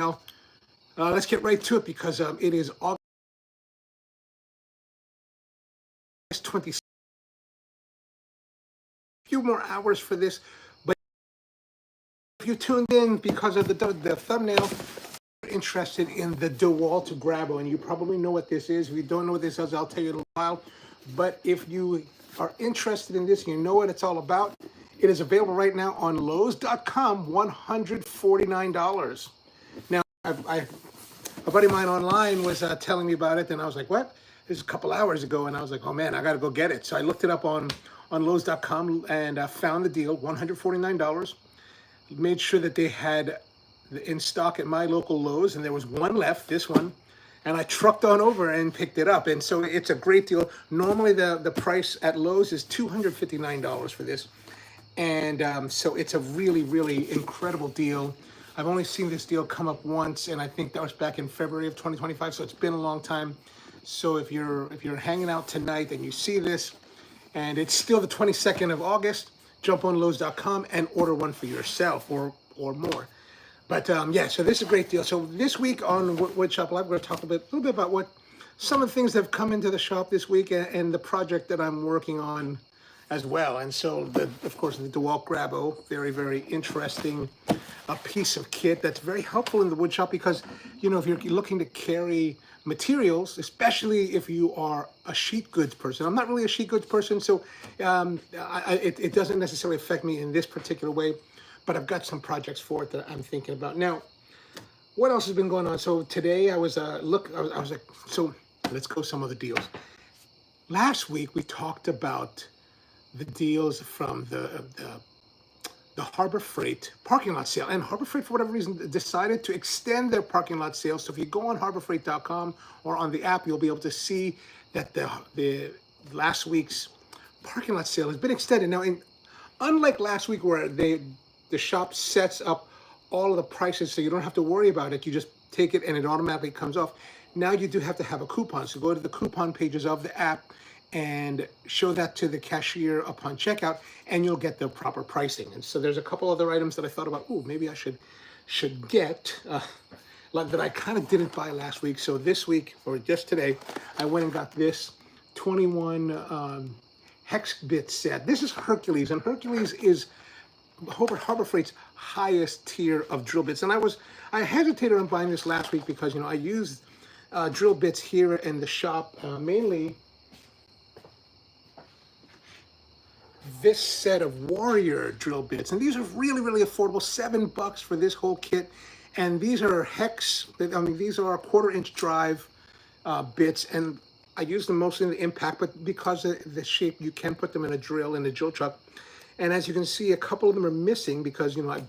Now, let's get right to it because it is August 26th. A few more hours for this, but if you tuned in because of the thumbnail, you're interested in the DeWalt Grabo, and you probably know what this is. If you don't know what this is, I'll tell you in a little while. But if you are interested in this and you know what it's all about, it is available right now on Lowe's.com, $149. Now, a buddy of mine online was telling me about it, and I was like, what? This is a couple hours ago, and I was like, oh man, I got to go get it. So I looked it up on Lowe's.com and found the deal, $149. Made sure that they had in stock at my local Lowe's, and there was one left, this one, and I trucked on over and picked it up. And so it's a great deal. Normally the price at Lowe's is $259 for this. And so it's a really, really incredible deal. I've only seen this deal come up once, and I think that was back in February of 2025, so it's been a long time. So if you're hanging out tonight and you see this, and it's still the 22nd of August, jump on Lowe's.com and order one for yourself or more. But yeah, so this is a great deal. So this week on Woodshop Live, we're going to talk a little bit about what some of the things that have come into the shop this week and the project that I'm working on as well. And so, of course, the DeWalt Grabo, very, very interesting piece of kit that's very helpful in the wood shop because, you know, if you're looking to carry materials, especially if you are a sheet goods person. I'm not really a sheet goods person, so it doesn't necessarily affect me in this particular way, but I've got some projects for it that I'm thinking about. Now, what else has been going on? So today I was like, so let's go some of the deals. Last week we talked about the deals from the Harbor Freight parking lot sale, and Harbor Freight for whatever reason decided to extend their parking lot sale. So if you go on harborfreight.com or on the app, you'll be able to see that the last week's parking lot sale has been extended. Now, unlike last week where the shop sets up all of the prices so you don't have to worry about it, you just take it and it automatically comes off. Now you do have to have a coupon. So go to the coupon pages of the app and show that to the cashier upon checkout, and you'll get the proper pricing. And so there's a couple other items that I thought about, ooh, maybe I should get, like that I kind of didn't buy last week. So this week, or just today, I went and got this 21 hex bit set. This is Hercules, and Hercules is Harbor Freight's highest tier of drill bits. And I hesitated on buying this last week because, you know, I used drill bits here in the shop, mainly this set of Warrior drill bits, and these are really, really affordable, $7 for this whole kit. And these are hex, I mean, these are 1/4-inch drive bits, and I use them mostly in the impact, but because of the shape, you can put them in a drill truck. And as you can see, a couple of them are missing because, you know,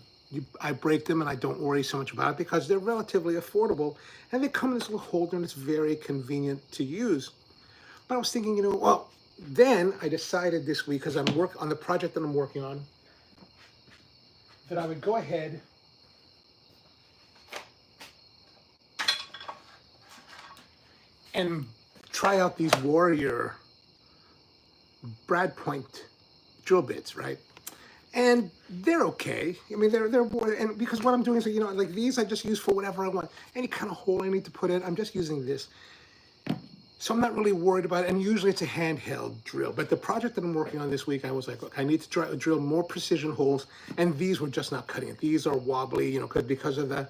I break them and I don't worry so much about it because they're relatively affordable, and they come in this little holder and it's very convenient to use. But I was thinking, you know, well, then I decided this week, because I'm on the project that I'm working on, that I would go ahead and try out these Warrior brad point drill bits, right? And they're okay. I mean, they're and because what I'm doing is, you know, like these I just use for whatever I want. Any kind of hole I need to put in, I'm just using this. So I'm not really worried about it, and usually it's a handheld drill. But the project that I'm working on this week, I was like, look, I need to drill more precision holes, and these were just not cutting it. These are wobbly, you know, because of the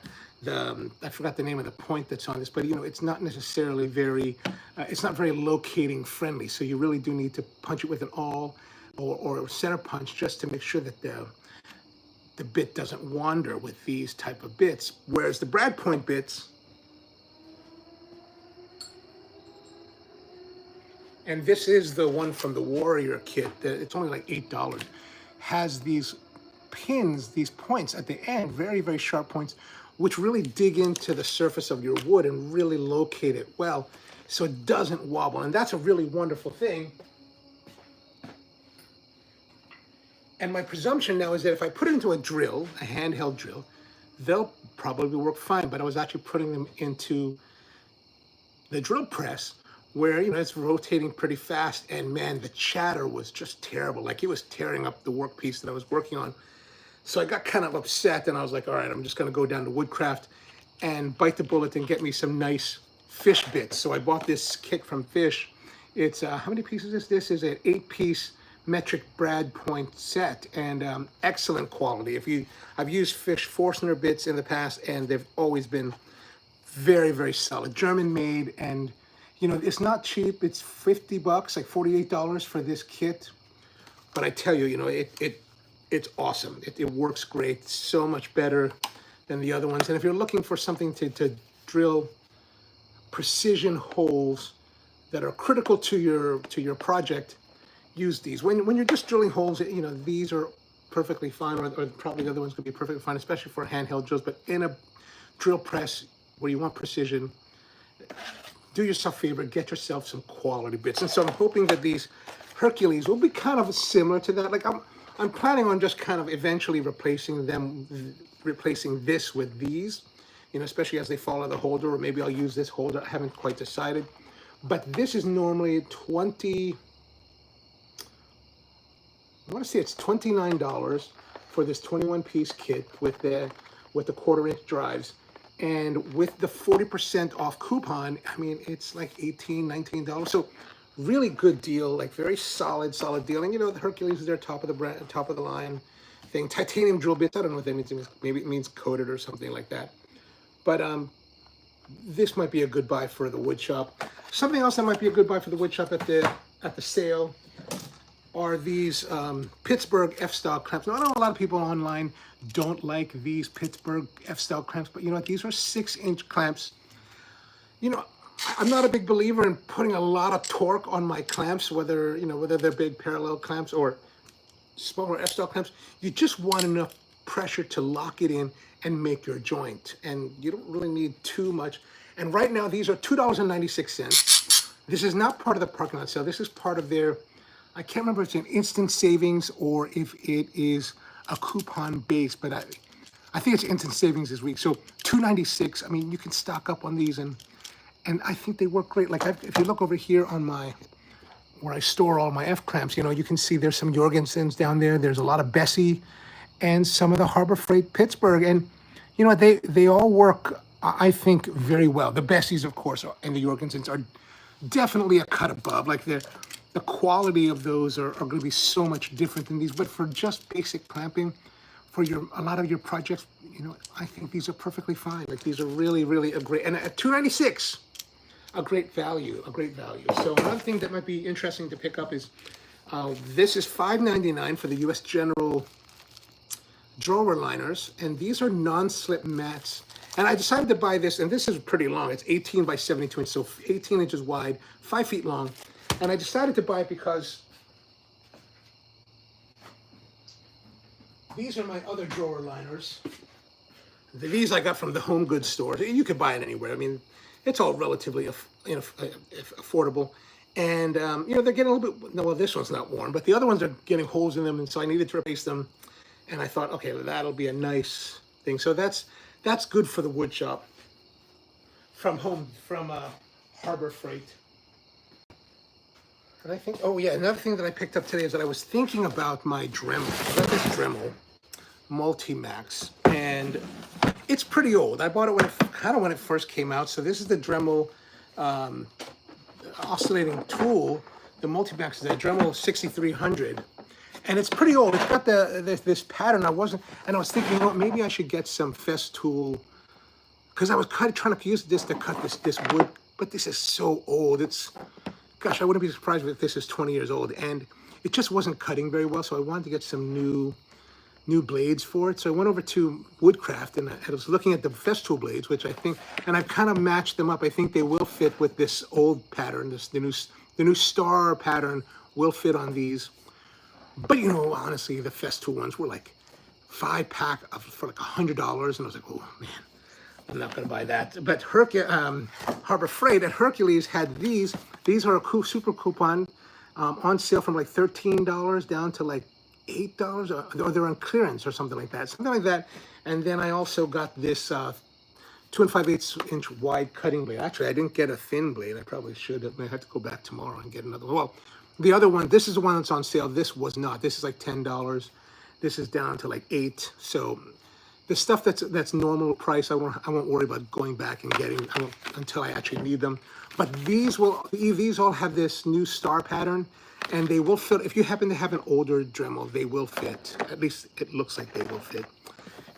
I forgot the name of the point that's on this, but you know, it's not necessarily very, it's not very locating friendly. So you really do need to punch it with an awl or center punch just to make sure that the bit doesn't wander with these type of bits. Whereas the brad point bits, and this is the one from the Warrior kit, it's only like $8, has these pins, these points at the end, very, very sharp points, which really dig into the surface of your wood and really locate it well so it doesn't wobble. And that's a really wonderful thing. And my presumption now is that if I put it into a drill, a handheld drill, they'll probably work fine. But I was actually putting them into the drill press, where, you know, it's rotating pretty fast, and man, the chatter was just terrible. Like it was tearing up the workpiece that I was working on. So I got kind of upset, and I was like, all right, I'm just gonna go down to Woodcraft and bite the bullet and get me some nice fish bits. So I bought this kit from Fish. It's how many pieces is this? Is an 8-piece metric brad point set, and excellent quality. I've used Fish Forstner bits in the past, and they've always been very, very solid. German made, and you know, it's not cheap. It's 50 bucks, like $48 for this kit. But I tell you, you know, it's awesome. It works great, so much better than the other ones. And if you're looking for something to drill precision holes that are critical to your project, use these. When you're just drilling holes, you know, these are perfectly fine, or probably the other ones could be perfectly fine, especially for handheld drills. But in a drill press where you want precision, do yourself a favor, get yourself some quality bits. And so I'm hoping that these Hercules will be kind of similar to that. Like I'm planning on just kind of eventually replacing this with these, you know, especially as they fall out of the holder, or maybe I'll use this holder. I haven't quite decided. But this is normally I want to say it's $29 for this 21-piece kit with the 1/4-inch drives. And with the 40% off coupon, I mean, it's like $18, $19. So really good deal, like very solid deal. And you know, the Hercules is their top of the line thing. Titanium drill bits, I don't know what that means. Maybe it means coated or something like that. But this might be a good buy for the wood shop. Something else that might be a good buy for the wood shop at the sale are these Pittsburgh F-style clamps. Now, I know a lot of people online don't like these Pittsburgh F-style clamps, but you know what? These are 6-inch clamps. You know, I'm not a big believer in putting a lot of torque on my clamps, whether they're big parallel clamps or smaller F-style clamps. You just want enough pressure to lock it in and make your joint, and you don't really need too much. And right now, these are $2.96. This is not part of the parking lot sale. This is part of their, I can't remember if it's an instant savings or if it is a coupon base, but I think it's instant savings this week. So $2.96. I mean, you can stock up on these, and I think they work great. Like if you look over here on where I store all my F clamps, you know, you can see there's some Jorgensen's down there. There's a lot of Bessie and some of the Harbor Freight Pittsburgh, and you know, they all work, I think, very well. The Bessies, of course, and the Jorgensen's are definitely a cut above. Like the quality of those are going to be so much different than these. But for just basic clamping, for a lot of your projects, you know, I think these are perfectly fine. Like these are really, really a great, and at $2.96, a great value. So another thing that might be interesting to pick up is this is $5.99 for the U.S. General drawer liners, and these are non-slip mats. And I decided to buy this, and this is pretty long. It's 18 by 72 inches, so 18 inches wide, 5 feet long. And I decided to buy it because these are my other drawer liners. These I got from the home goods store. You could buy it anywhere. I mean, it's all relatively affordable. And, you know, they're getting a little bit, well, this one's not worn, but the other ones are getting holes in them, and so I needed to replace them. And I thought, okay, well, that'll be a nice thing. So that's good for the wood shop from Harbor Freight. And I think, oh yeah, another thing that I picked up today is that I was thinking about my Dremel. I got this Dremel Multi-Max, and it's pretty old. I bought it when it first came out. So this is the Dremel oscillating tool. The Multi-Max is a Dremel 6300. And it's pretty old. It's got this pattern. I was thinking, you know what, maybe I should get some Festool, because I was trying to use this to cut this wood, but this is so old. Gosh, I wouldn't be surprised if this is 20 years old, and it just wasn't cutting very well. So I wanted to get some new blades for it. So I went over to Woodcraft, and I was looking at the Festool blades, which I think, and I've kind of matched them up. I think they will fit with this old pattern. The new star pattern will fit on these. But you know, honestly, the Festool ones were like 5-pack for like $100, and I was like, oh man, I'm not gonna buy that. But Harbor Freight at Hercules had these. These are a super coupon on sale from like $13 down to like $8, or they're on clearance or something like that. And then I also got this 2 5/8 inch wide cutting blade. Actually, I didn't get a thin blade. I probably should have. I have to go back tomorrow and get another one. Well, the other one, this is the one that's on sale. This was not. This is like $10. This is down to like $8. So The stuff that's normal price, I won't worry about going back and getting until I actually need them. But these all have this new star pattern, and they will fit. If you happen to have an older Dremel, they will fit. At least it looks like they will fit.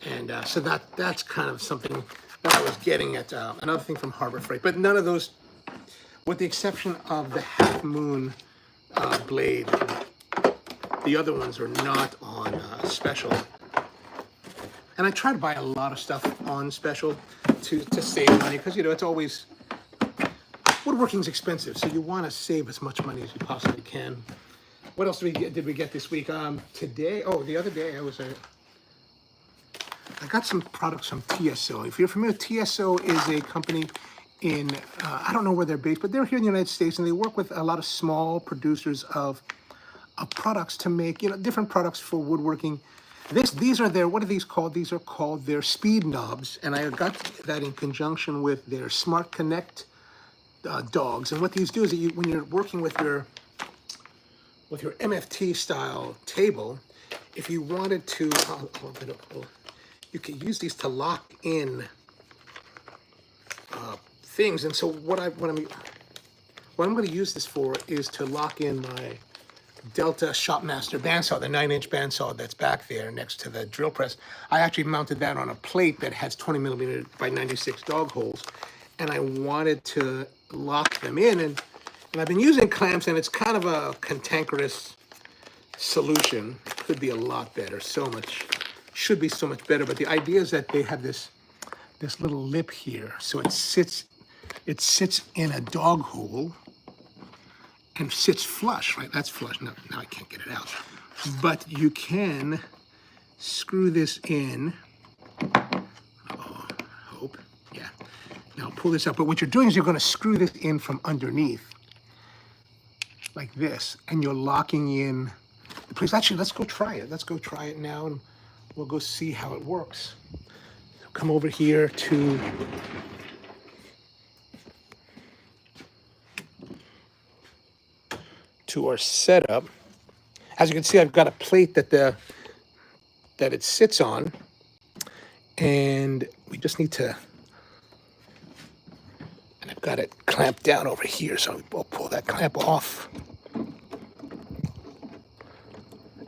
And so that's kind of something that I was getting at. Another thing from Harbor Freight, but none of those, with the exception of the Half Moon blade, the other ones are not on special. And I try to buy a lot of stuff on special to save money, because you know it's always, woodworking's expensive, so you want to save as much money as you possibly can. What else did we get this week? Today, the other day I got some products from TSO. If you're familiar, TSO is a company in, I don't know where they're based, but they're here in the United States, and they work with a lot of small producers of products to make, different products for woodworking. These are their, what are these called? These are called their speed knobs, and I got that in conjunction with their Smart Connect dogs. And what these do is that when you're working with your MFT style table, if you wanted to, you could use these to lock in things. And so what I'm going to use this for is to lock in my Delta Shopmaster bandsaw, the 9-inch bandsaw that's back there next to the drill press. I actually mounted that on a plate that has 20 millimeter by 96 dog holes, and I wanted to lock them in. And I've been using clamps, and it's kind of a cantankerous solution. Could be a lot better, should be so much better. But the idea is that they have this little lip here, so it sits in a dog hole and sits flush, right? That's flush. Now I can't get it out. But you can screw this in. Hope. Yeah. Now pull this up. But what you're doing is you're going to screw this in from underneath, like this, and you're locking in the place. Actually, let's go try it. Let's go try it now, and we'll go see how it works. So come over here to our setup. As you can see, I've got a plate that it sits on, and we just need to, and I've got it clamped down over here, so we'll pull that clamp off.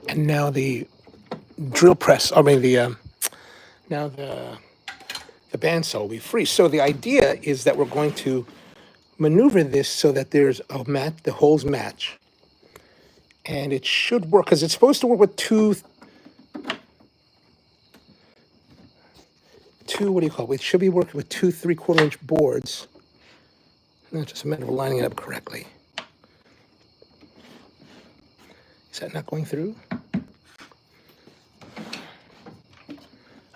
And now the drill press, now the bandsaw will be free. So the idea is that we're going to maneuver this so that there's the holes match. And it should work, because it's supposed to work with two, what do you call it? It should be working with 2 3/4-inch boards. Now it's just a matter of lining it up correctly. Is that not going through?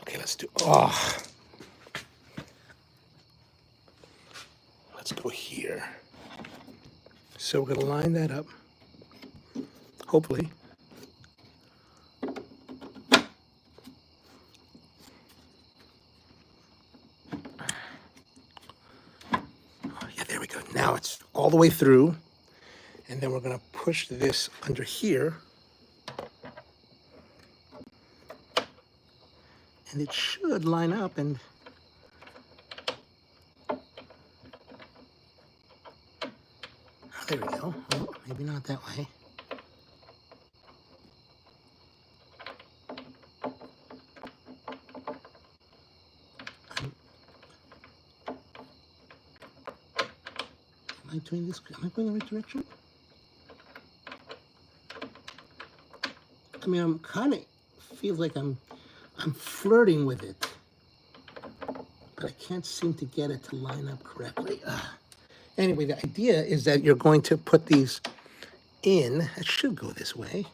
Okay, let's go here. So we're going to line that up. Hopefully. Yeah, there we go. Now it's all the way through. And then we're going to push this under here. And it should line up, and there we go. Oh, maybe not that way. Am I doing this? Am I going the right direction? I mean, I'm kind of feels like I'm flirting with it, but I can't seem to get it to line up correctly. Anyway, the idea is that you're going to put these in. It should go this way.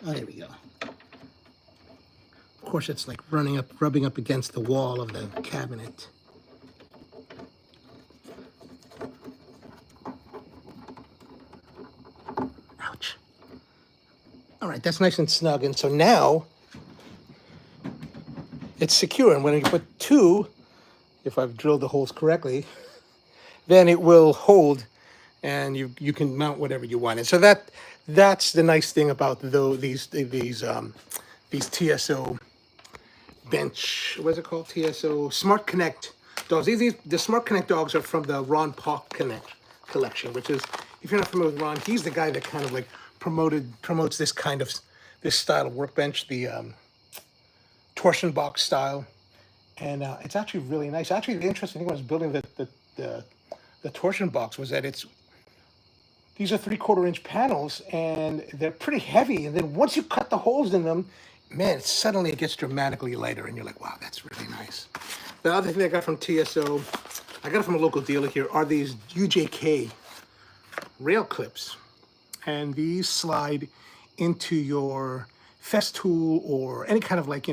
Oh, there we go. Of course, it's like rubbing up against the wall of the cabinet. Ouch. All right, that's nice and snug. And so now it's secure. And when you put 2, if I've drilled the holes correctly, then it will hold and you can mount whatever you want. And so that's the nice thing about these TSO bench. What's it called? TSO Smart Connect dogs. The Smart Connect dogs are from the Ron Park Connect collection, which is, if you're not familiar with Ron, he's the guy that kind of like promotes this style of workbench, the torsion box style, and it's actually really nice. Actually, the interesting thing when I was building the torsion box was that these are 3/4 inch panels, and they're pretty heavy. And then once you cut the holes in them, man, suddenly it gets dramatically lighter, and you're like, wow, that's really nice. The other thing I got from TSO, I got it from a local dealer here, are these UJK rail clips. And these slide into your Festool or any kind of like,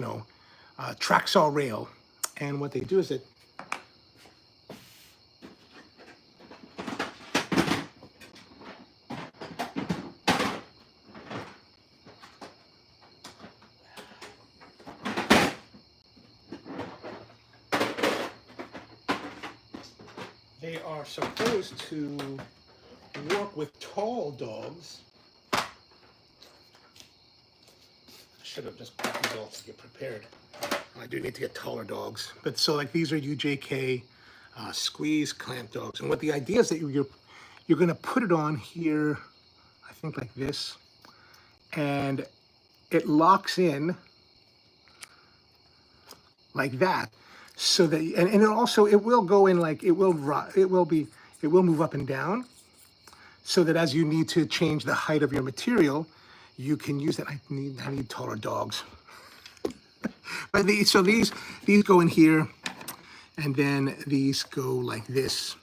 track saw rail. And what they do is that they are supposed to work with tall dogs. I should have just got these all to get prepared. I do need to get taller dogs. But so like these are UJK squeeze clamp dogs. And what the idea is that you're going to put it on here, I think like this, and it locks in like that. So that, and it also, it will go in like, it will move up and down, so that as you need to change the height of your material, you can use it. I need taller dogs. But these go in here, and then these go like this.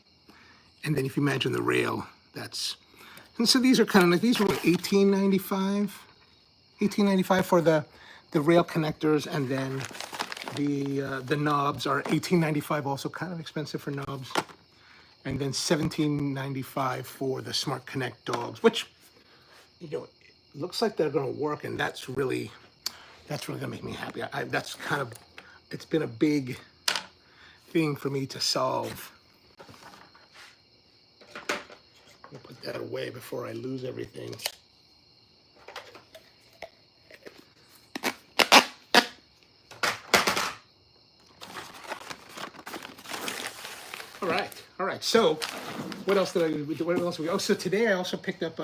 And then if you imagine the rail, and so these are kind of like, these were $18.95 for the rail connectors, and then the knobs are $18.95, also kind of expensive for knobs. And then $17.95 for the Smart Connect dogs, which, it looks like they're going to work, and that's really going to make me happy. It's been a big thing for me to solve. I'll put that away before I lose everything. All right. So, what else did I do? What else we? Oh, so today I also picked up.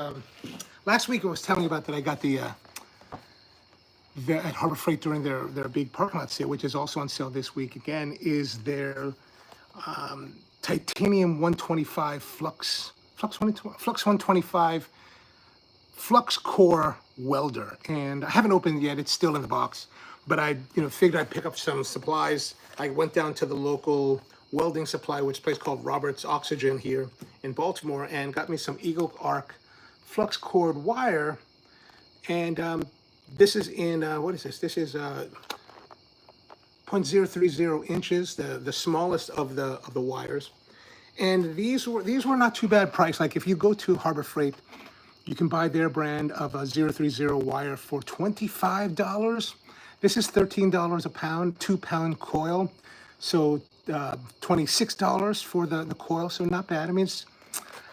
Last week I was telling you about that I got at Harbor Freight during their big parking lot sale, which is also on sale this week again, is their titanium 125 Flux 125 Flux Core welder, and I haven't opened it yet. It's still in the box, but I figured I'd pick up some supplies. I went down to the local welding supply, which is a place called Robert's Oxygen here in Baltimore, and got me some Eagle Arc flux cord wire. And this is in what is this? This is 0.030 inches, the smallest of the wires. And these were not too bad price. Like if you go to Harbor Freight, you can buy their brand of a 030 wire for $25. This is $13 a pound, 2-pound coil. So $26 for the coil, so not bad. I mean,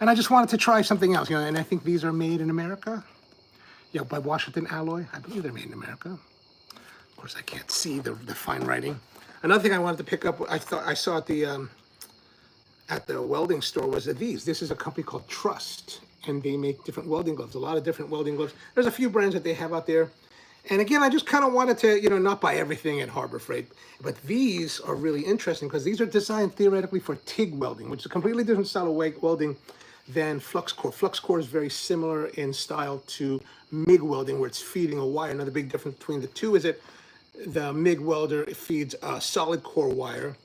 and I just wanted to try something else, and I think these are made in America. Yeah, by Washington Alloy. I believe they're made in America. Of course, I can't see the fine writing. Another thing I wanted to pick up, I saw at the welding store, was that this is a company called Trust, and they make different welding gloves, a lot of different welding gloves. There's a few brands that they have out there. And again, I just kind of wanted to, not buy everything at Harbor Freight, but these are really interesting because these are designed theoretically for TIG welding, which is a completely different style of welding than flux core. Flux core is very similar in style to MIG welding, where it's feeding a wire. Another big difference between the two is that the MIG welder feeds a solid core wire.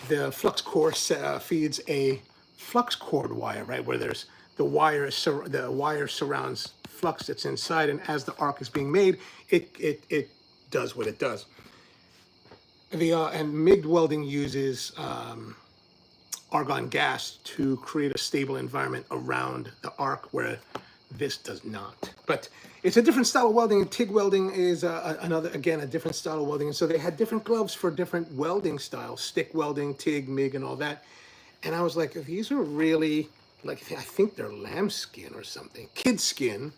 The flux core feeds a flux cord wire, right, where there's the wire surrounds flux that's inside, and as the arc is being made, it does what it does. And MIG welding uses argon gas to create a stable environment around the arc, where this does not. But it's a different style of welding, and TIG welding is a different style of welding. And so they had different gloves for different welding styles, stick welding, TIG, MIG, and all that. And I was like, these are really like I think they're lamb skin or something, kid skin,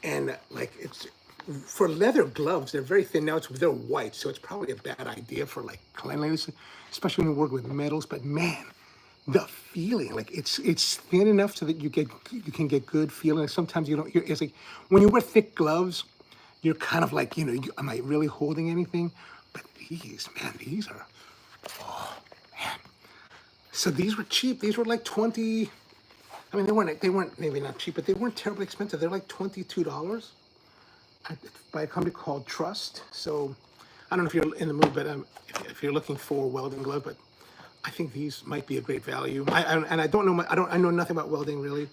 and like it's for leather gloves. They're very thin now. They're white, so it's probably a bad idea for like cleanliness, especially when you work with metals. But man, the feeling, like it's thin enough so that you can get good feeling. Sometimes you don't. It's like when you wear thick gloves, you're kind of like, am I really holding anything? But these, man, these are, oh man. So these were cheap. These were like 20. I mean, they weren't maybe not cheap, but they weren't terribly expensive. They're like $22 by a company called Trust. So I don't know if you're in the mood, but if you're looking for welding glove, but I think these might be a great value. And I don't know, I know nothing about welding really,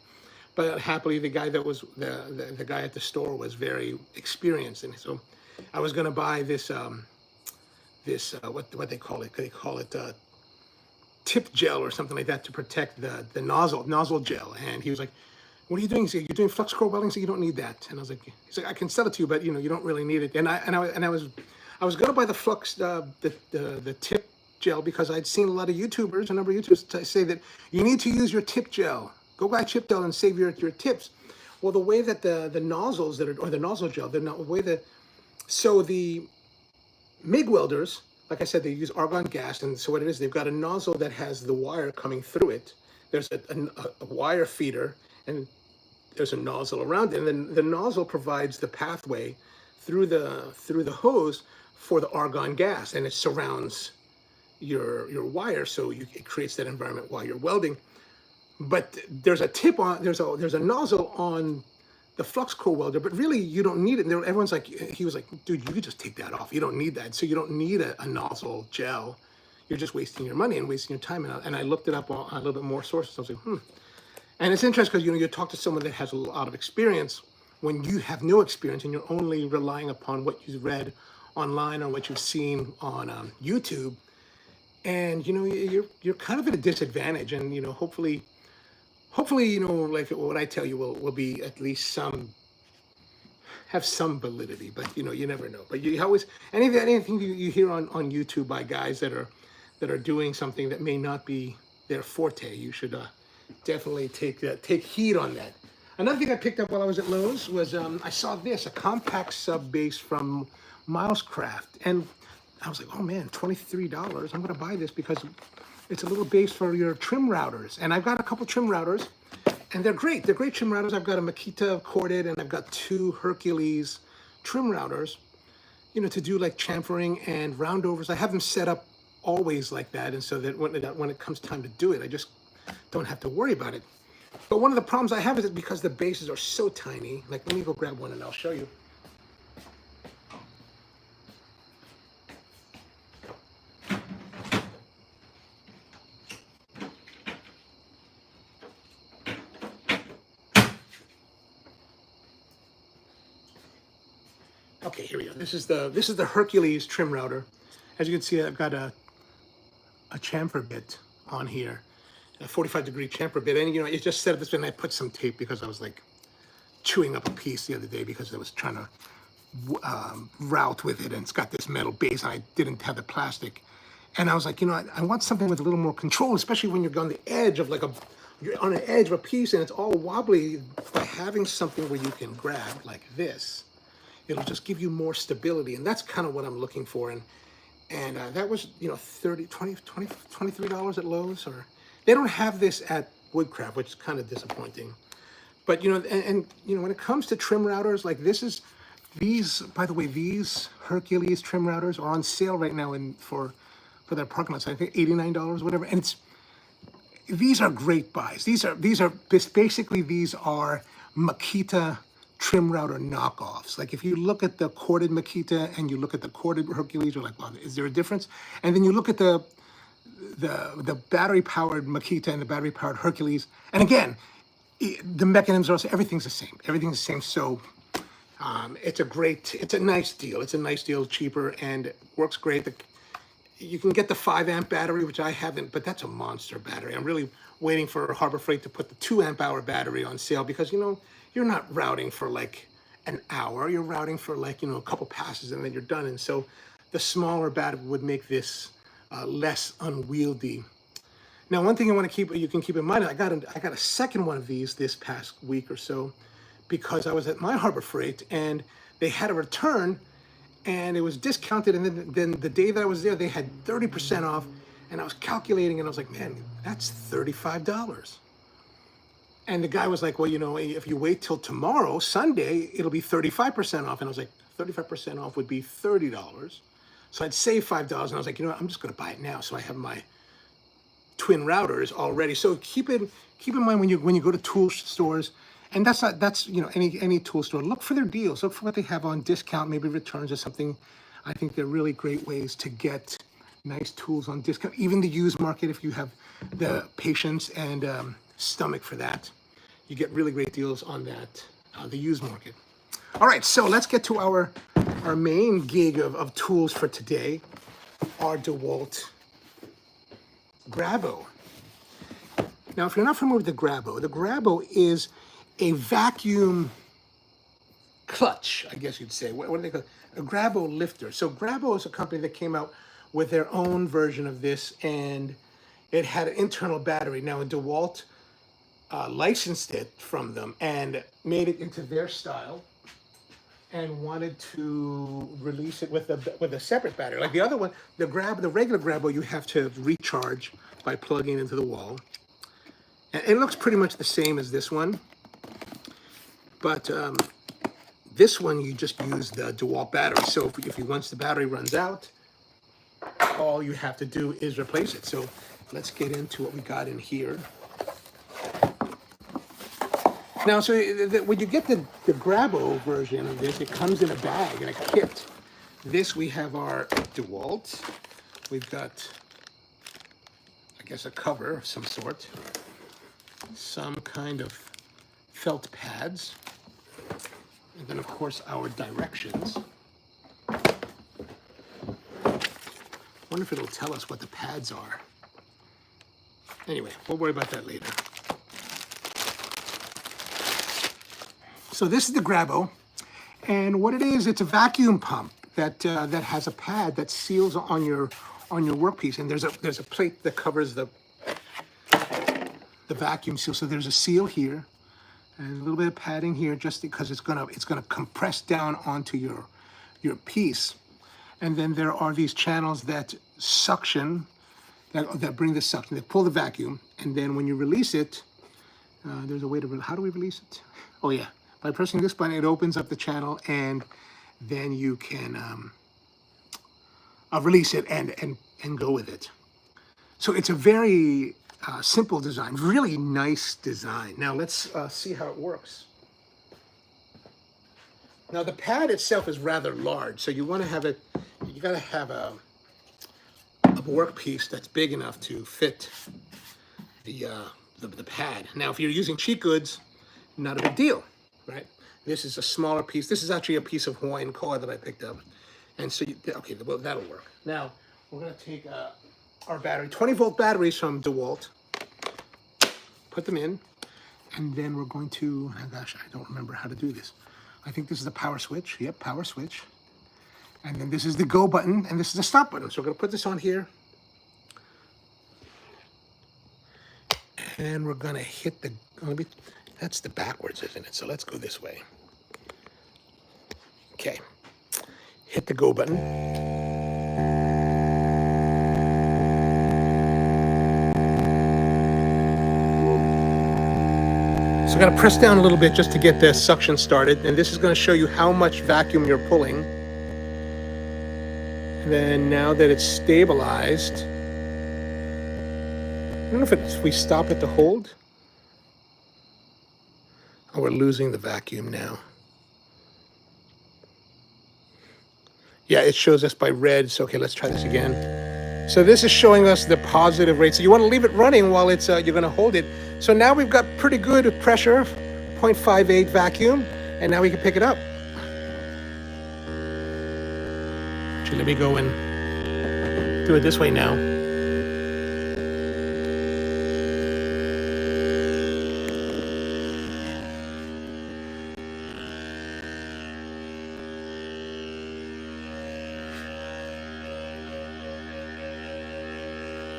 but happily the guy that was the guy at the store was very experienced, and so I was gonna buy this what they call it? They call it tip gel or something like that to protect the nozzle gel. And he was like, "What are you doing?" He said, "You're doing flux core welding, so you don't need that." And I was like, "He's like, I can sell it to you, but you don't really need it." And I was gonna buy the flux the tip gel because I'd seen a number of YouTubers say that you need to use your tip gel. Go buy tip gel and save your tips. Well, the way that the nozzles or the nozzle gel, the way that so the MIG welders, like I said, they use argon gas, and so what it is, they've got a nozzle that has the wire coming through it. There's a wire feeder, and there's a nozzle around it, and then the nozzle provides the pathway through the hose for the argon gas, and it surrounds your wire, so it creates that environment while you're welding. But there's a nozzle on the flux core welder, but really you don't need it. And everyone's like, he was like, "Dude, you could just take that off. You don't need that. So you don't need a nozzle gel. You're just wasting your money and wasting your time." And I looked it up on a little bit more sources. I was like, And it's interesting because you talk to someone that has a lot of experience when you have no experience and you're only relying upon what you've read online or what you've seen on YouTube, and you're kind of at a disadvantage. And hopefully, like what I tell you will be at least have some validity, but you never know. But you always anything you hear on YouTube by guys that are doing something that may not be their forte, you should definitely take heed on that. Another thing I picked up while I was at Lowe's was I saw a compact sub base from Milescraft, and I was like, oh man, $23. I'm gonna buy this because it's a little base for your trim routers. And I've got a couple trim routers, and they're great. They're great trim routers. I've got a Makita corded, and I've got two Hercules trim routers, to do like chamfering and roundovers. I have them set up always like that, and so that when it comes time to do it, I just don't have to worry about it. But one of the problems I have is that because the bases are so tiny, like let me go grab one and I'll show you. Okay, here we go. This is the Hercules trim router. As you can see, I've got a chamfer bit on here, a 45-degree chamfer bit, and it just set up this way, and I put some tape because I was like chewing up a piece the other day because I was trying to route with it, and it's got this metal base, and I didn't have the plastic, and I was like, I want something with a little more control, especially when you're on the edge of you're on the edge of a piece and it's all wobbly. By having something where you can grab like this, it'll just give you more stability, and that's kind of what I'm looking for. And that was $23 at Lowe's, or they don't have this at Woodcraft, which is kind of disappointing. But when it comes to trim routers, like by the way, these Hercules trim routers are on sale right now for their parking lots. I think $89, whatever. And these are great buys. These are basically Makita trim router knockoffs. Like if you look at the corded Makita and you look at the corded Hercules, you're like, well, is there a difference? And then you look at the battery powered Makita and the battery powered Hercules, and again, the mechanisms are also, everything's the same. Everything's the same. So it's a nice deal. It's a nice deal, cheaper, and it works great. You can get the 5-amp battery, which I haven't, but that's a monster battery. I'm really waiting for Harbor Freight to put the 2-amp-hour battery on sale because, you're not routing for like an hour. You're routing for like, a couple passes and then you're done. And so the smaller battery would make this less unwieldy. Now, one thing you can keep in mind, I got a second one of these this past week or so, because I was at my Harbor Freight and they had a return, and it was discounted. And then the day that I was there, they had 30% off, and I was calculating, and I was like, man, that's $35. And the guy was like, well, you know, if you wait till tomorrow, Sunday, it'll be 35% off. And I was like, 35% off would be $30. So I'd save $5. And I was like, you know what, I'm just going to buy it now. So I have my twin routers already. So keep in mind when you go to tool stores, and that's you know, any tool store, look for their deals, look for what they have on discount, maybe returns or something. I think they're really great ways to get nice tools on discount. Even the used market, if you have the patience and stomach for that, you get really great deals on that, the used market. All right, so let's get to our main gig of tools for today, our DeWalt Grabo. Now, if you're not familiar with the Grabo is a vacuum clutch, I guess you'd say. What do they call it? A Grabo lifter. So Grabo is a company that came out with their own version of this, and it had an internal battery. Now, DeWalt licensed it from them and made it into their style, and wanted to release it with a separate battery. Like the other one, the regular Grabo, you have to recharge by plugging into the wall. And it looks pretty much the same as this one, but this one you just use the DeWalt battery. So if once the battery runs out, all you have to do is replace it. So let's get into what we got in here. Now, so when you get the Grabo version of this, it comes in a bag, in a kit. This, we have our DeWalt. We've got, I guess, a cover of some sort. Some kind of felt pads. And then, of course, our directions. Wonder if it'll tell us what the pads are. Anyway, we'll worry about that later. So this is the Grabo, and what it is, it's a vacuum pump that has a pad that seals on your workpiece, and there's a plate that covers the vacuum seal. So there's a seal here, and a little bit of padding here, just because it's gonna compress down onto your piece, and then there are these channels that suction, that bring the suction, that pull the vacuum, and then when you release it, there's a way to how do we release it? Oh yeah. By pressing this button, it opens up the channel, and then you can release it and go with it. So it's a very simple design, really nice design. Now let's see how it works. Now the pad itself is rather large, so you want to have it. You got to have a workpiece that's big enough to fit the pad. Now, if you're using cheap goods, not a big deal. Right? This is a smaller piece. This is actually a piece of Hawaiian core that I picked up. And so, okay, well, that'll work. Now, we're going to take our battery, 20-volt batteries from DeWalt, put them in, and then we're going to, oh gosh, I don't remember how to do this. I think this is the power switch. Yep, power switch. And then this is the go button, and this is the stop button. So we're going to put this on here. And we're going to hit the, that's the backwards, isn't it? So let's go this way. Okay. Hit the go button. So I'm going to press down a little bit just to get the suction started. And this is going to show you how much vacuum you're pulling. And then now that it's stabilized, I don't know if we stop it to hold. Oh, we're losing the vacuum now. Yeah, it shows us by red. So, okay, let's try this again. So this is showing us the positive rate. So you want to leave it running while it's you're going to hold it. So now we've got pretty good pressure, 0.58 vacuum, and now we can pick it up. Actually, let me go and do it this way now.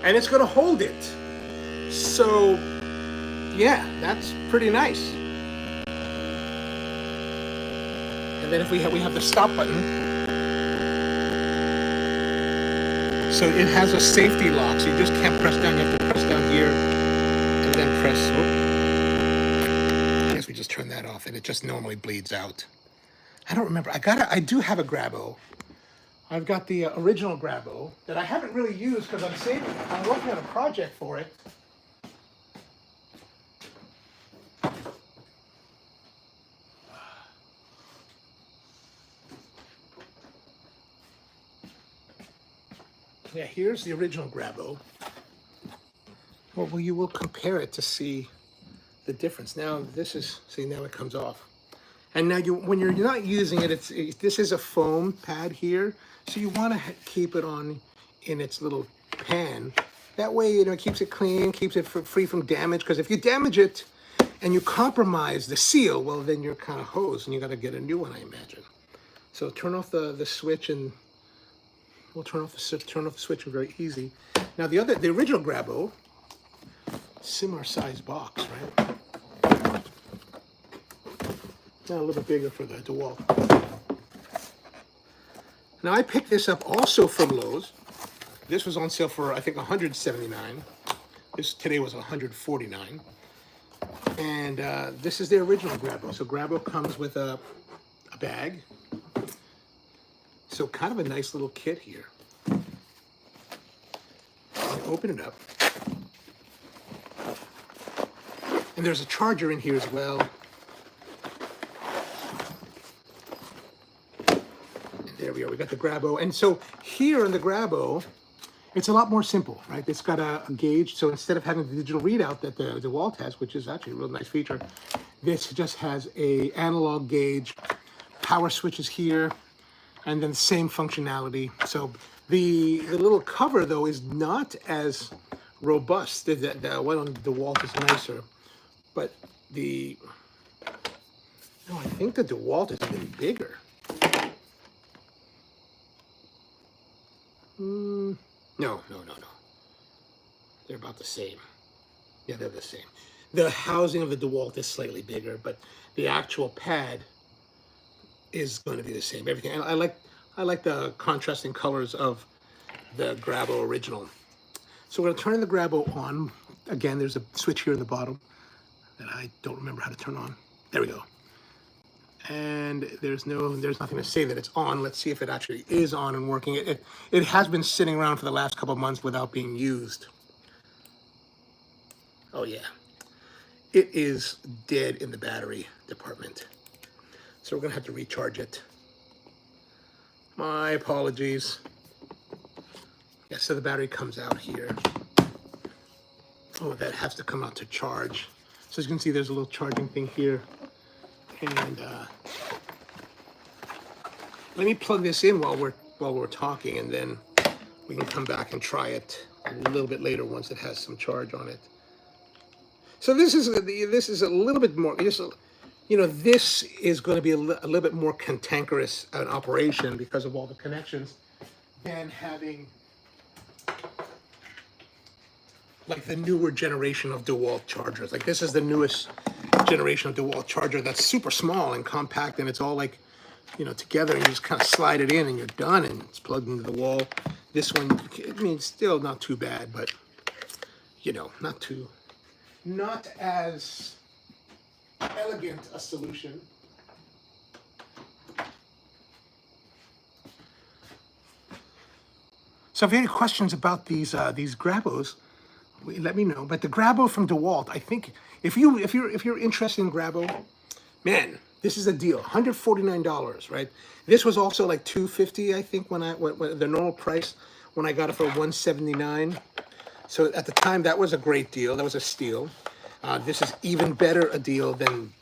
And it's going to hold it. So yeah, that's pretty nice. And then if we have the stop button. So it has a safety lock, so you just can't press down. You have to press down here and then press. I guess we just turn that off, and it just normally bleeds out. I don't remember. I do have a Grabo. I've got the original Grabo that I haven't really used because I'm working on a project for it. Yeah, here's the original Grabo. Well, you will compare it to see the difference. Now now it comes off. And now when you're not using it, this is a foam pad here, so you want to keep it on in its little pan. That way, it keeps it clean, keeps it free from damage. Because if you damage it and you compromise the seal, well, then you're kind of hosed, and you got to get a new one, I imagine. So turn off the switch, and we'll turn off the switch very easy. Now the original Grabo, similar size box, right? Now a little bit bigger for the DeWalt. Now I picked this up also from Lowe's. This was on sale for I think $179. This today was $149. And this is the original Grabo. So Grabo comes with a bag. So kind of a nice little kit here. Open it up. And there's a charger in here as well. There we are, we got the Grabo. And so here in the Grabo, it's a lot more simple, right? It's got a gauge, so instead of having the digital readout that the DeWalt has, which is actually a real nice feature, this just has a analog gauge, power switches here, and then the same functionality. So the little cover, though, is not as robust. The one on DeWalt is nicer, but I think the DeWalt is even bigger. No. They're about the same. Yeah, they're the same. The housing of the DeWalt is slightly bigger, but the actual pad is going to be the same. Everything. And I like the contrasting colors of the Grabo original. So we're going to turn the Grabo on. Again, there's a switch here in the bottom that I don't remember how to turn on. There we go. And there's nothing to say that it's on. Let's see if it actually is on and working. It has been sitting around for the last couple of months without being used. Oh yeah, it is dead in the battery department. So we're gonna have to recharge it. My apologies. Yeah, so the battery comes out here. Oh, that has to come out to charge. So as you can see, there's a little charging thing here. And let me plug this in while we're talking, and then we can come back and try it a little bit later once it has some charge on it. So this is a little bit more. This is going to be a little bit more cantankerous an operation because of all the connections than having like the newer generation of DeWalt chargers. Like this is the newest generation of DeWalt charger that's super small and compact, and it's all like, together, and you just kind of slide it in and you're done, and it's plugged into the wall. This one, I mean, still not too bad, but not as elegant a solution. So if you have any questions about these Grabos, let me know. But the Grabo from DeWalt, I think if you're interested in Grabo, man, this is a deal. $149, right? This was also like $250, I think, when the normal price when I got it for $179. So at the time, that was a great deal. That was a steal. This is even better a deal than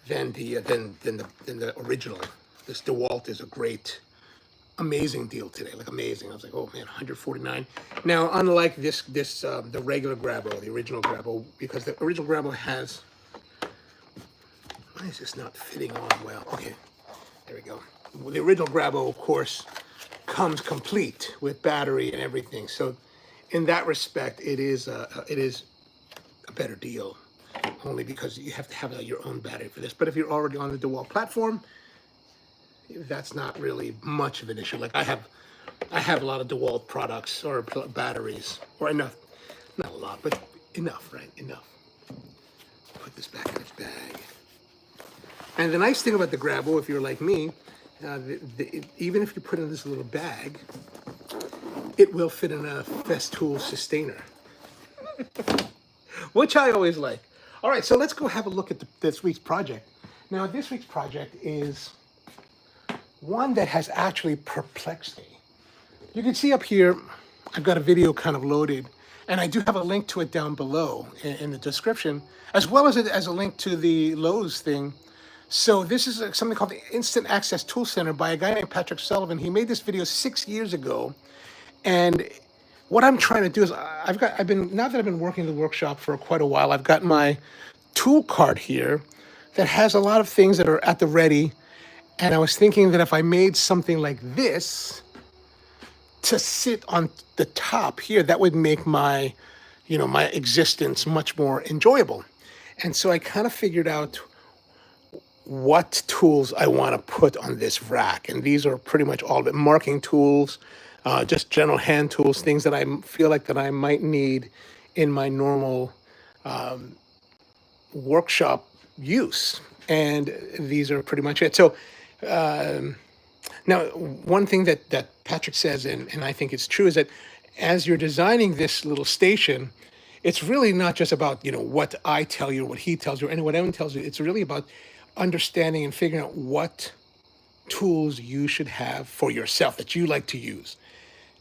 the original. This DeWalt is a great, amazing deal today. Like amazing. I was like, oh man, $149. Now, unlike the regular Grabo, the original Grabo, because the original Grabo has. Why is this not fitting on well? Okay, there we go. The original Grabo, of course, comes complete with battery and everything. So in that respect, it is a better deal, only because you have to have your own battery for this. But if you're already on the DeWalt platform, that's not really much of an issue. Like I have a lot of DeWalt products or batteries, or enough, not a lot, but enough, right? Enough. Put this back in its bag. And the nice thing about the Grabo, if you're like me, even if you put it in this little bag, it will fit in a Festool Sustainer, which I always like. All right, so let's go have a look at this week's project. Now, this week's project is one that has actually perplexed me. You can see up here, I've got a video kind of loaded, and I do have a link to it down below in the description, as well as a link to the Lowe's thing. So this is something called the Instant Access Tool Center by a guy named Patrick Sullivan. He made this video 6 years ago, and what I'm trying to do is now that I've been working in the workshop for quite a while, I've got my tool cart here that has a lot of things that are at the ready. And I was thinking that if I made something like this to sit on the top here, that would make my existence much more enjoyable. And so I kind of figured out what tools I want to put on this rack. And these are pretty much all of it. Marking tools, just general hand tools, things that I feel like that I might need in my normal workshop use. And these are pretty much it. So now, one thing that Patrick says, and I think it's true, is that as you're designing this little station, it's really not just about, what I tell you, what he tells you, and what anyone tells you. It's really about understanding and figuring out what tools you should have for yourself that you like to use.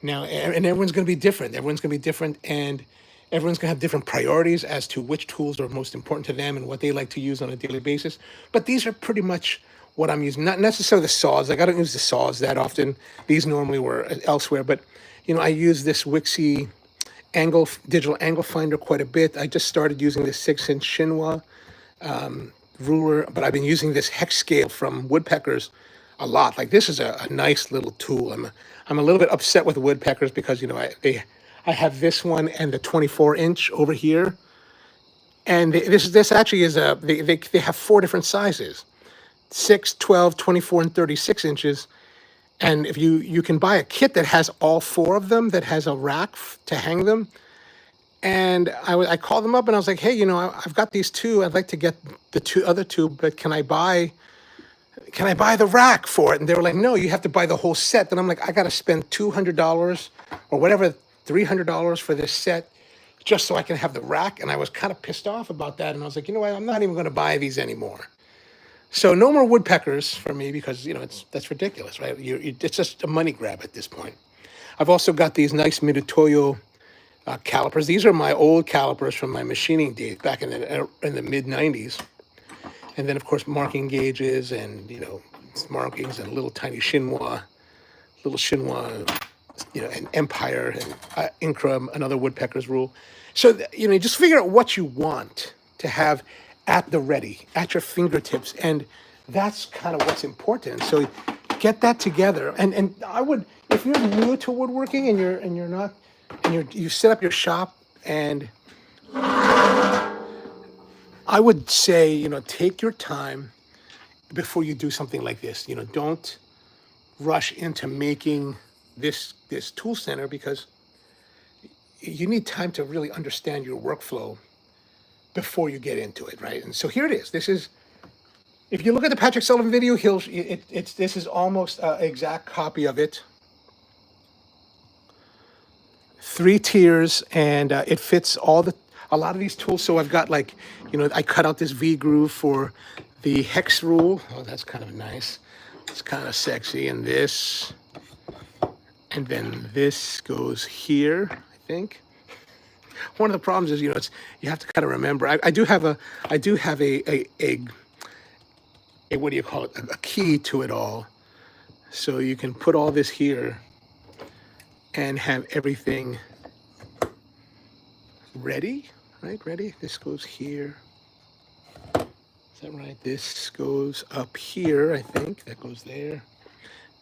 Now, and everyone's going to be different. And everyone's going to have different priorities as to which tools are most important to them and what they like to use on a daily basis. But these are pretty much what I'm using. Not necessarily the saws. Like I don't use the saws that often. These normally were elsewhere. But, I use this Wixie digital angle finder quite a bit. I just started using this 6-inch Shinwa ruler, but I've been using this hex scale from Woodpeckers a lot. Like this is a nice little tool. I'm a little bit upset with Woodpeckers because I have this one and the 24-inch over here, and this actually is they have 4 different sizes: 6, 12, 24, and 36 inches. And if you can buy a kit that has all 4 of them, that has a rack to hang them. And I called them up and I was like, hey, I've got these 2. I'd like to get the other 2, but can I buy the rack for it? And they were like, no, you have to buy the whole set. And I'm like, I got to spend $200 or whatever, $300 for this set just so I can have the rack. And I was kind of pissed off about that. And I was like, what? I'm not even going to buy these anymore. So no more Woodpeckers for me because, that's ridiculous, right? It's just a money grab at this point. I've also got these nice Mitutoyo calipers. These are my old calipers from my machining days back in the mid 90s. And then of course marking gauges and markings and little tiny Shinwa, and Empire and Incra, another Woodpecker's rule. So you just figure out what you want to have at the ready, at your fingertips, and that's kind of what's important. So get that together. And I would, if you're new to woodworking and you're not. And you set up your shop, and I would say, take your time before you do something like this. Don't rush into making this tool center because you need time to really understand your workflow before you get into it, right? And so here it is. This is, if you look at the Patrick Sullivan video, this is almost an exact copy of it. 3 tiers, and it fits a lot of these tools. So I've got I cut out this V groove for the hex rule. Oh, that's kind of nice. It's kind of sexy. And then this goes here, I think. One of the problems is, you have to kind of remember. I do have a what do you call it? A key to it all. So you can put all this here and have everything ready, right? Ready? This goes here. Is that right? This goes up here, I think. That goes there.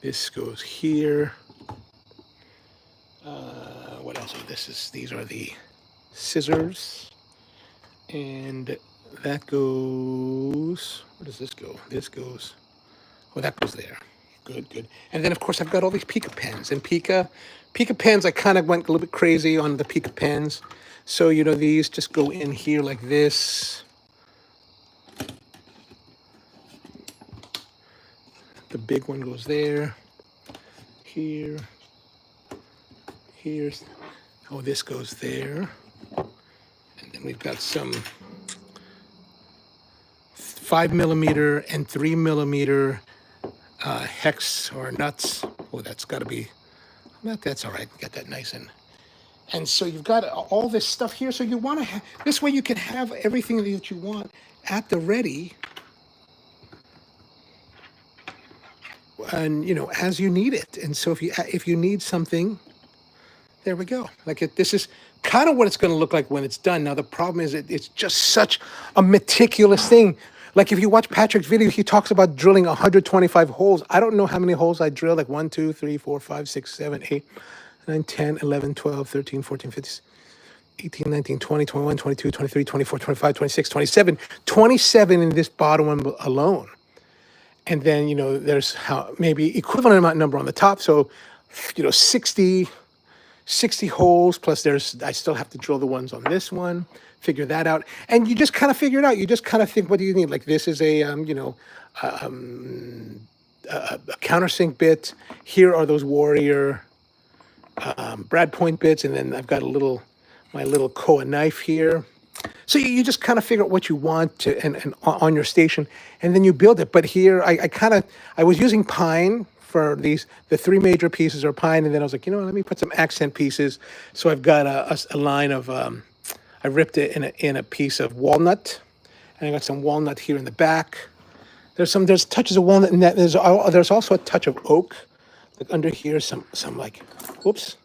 This goes here. What So these are the scissors, and that goes, where does this go? This goes, oh, that goes there. Good, good. And then of course I've got all these Pica pens, and Pica pens, I kind of went a little bit crazy on the Pica pens. So, you know, these just go in here like this. The big one goes there, here, here's, oh, this goes there. And then we've got some 5mm and 3mm hex or nuts. Oh, that's got to be, that's all right. Got that nice and so you've got all this stuff here. So you want to have, this way you can have everything that you want at the ready, and you know, as you need it. And so if you need something, there we go. Like this is kind of what it's going to look like when it's done. Now the problem is it's just such a meticulous thing. Like if you watch Patrick's video, he talks about drilling 125 holes. I don't know how many holes I drilled, like 1, 2, 3, 4, 5, 6, 7, 8, 9, 10, 11, 12, 13, 14, 15, 18, 19, 20, 21, 22, 23, 24, 25, 26, 27. 27 in this bottom one alone. And then, you know, there's maybe equivalent amount number on the top. So, you know, 60 holes, plus I still have to drill the ones on this one, figure that out. And you just kind of figure it out. You just kind of think, what do you need? Like this is a, you know, a countersink bit. Here are those Warrior brad point bits. And then I've got my little Koa knife here. So you just kind of figure out what you want to, and on your station, and then you build it. But here I was using pine for the 3 major pieces are pine, and then I was like, you know what, let me put some accent pieces. So I've got a line of I ripped it in a piece of walnut, and I got some walnut here in the back. There's touches of walnut in that. There's also a touch of oak, like under here, some like, whoops.